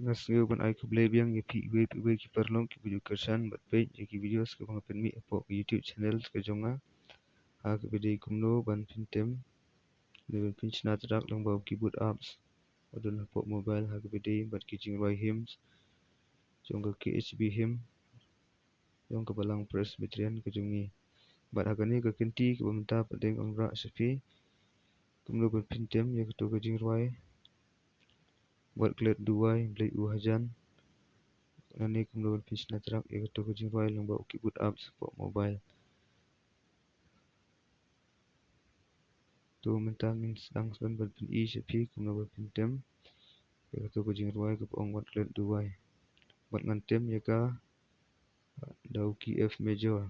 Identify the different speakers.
Speaker 1: Ngas ngeu ban ai kublebiang ye pi we ki perlong ki video kersan bat page ye ki videos ke bang pen mi apo YouTube channel ke jonga ha ke bede kumno ban pintem ne ban pin chna trak long bau ki boot apps odon apo mobile ha ke bede bat ki jingwai hymns jong ke KHB hymn jong ke balang presbyterian ke jongi bat hagani ke kenti ke bamta padeng ongra sepi kumno ban pintem ye ke to ke jingwai Wat Klet Duwai blai u hajan nani kumno ban pin chna trak ye ke to ke jingwai long bau ki boot apps apo mobile tu mentang min sedang seban ban pin I sepi kumno ban pintem ye ke to ke jingwai ke ong Wat Klet Duwai bat ngantem ye ka dau ki F major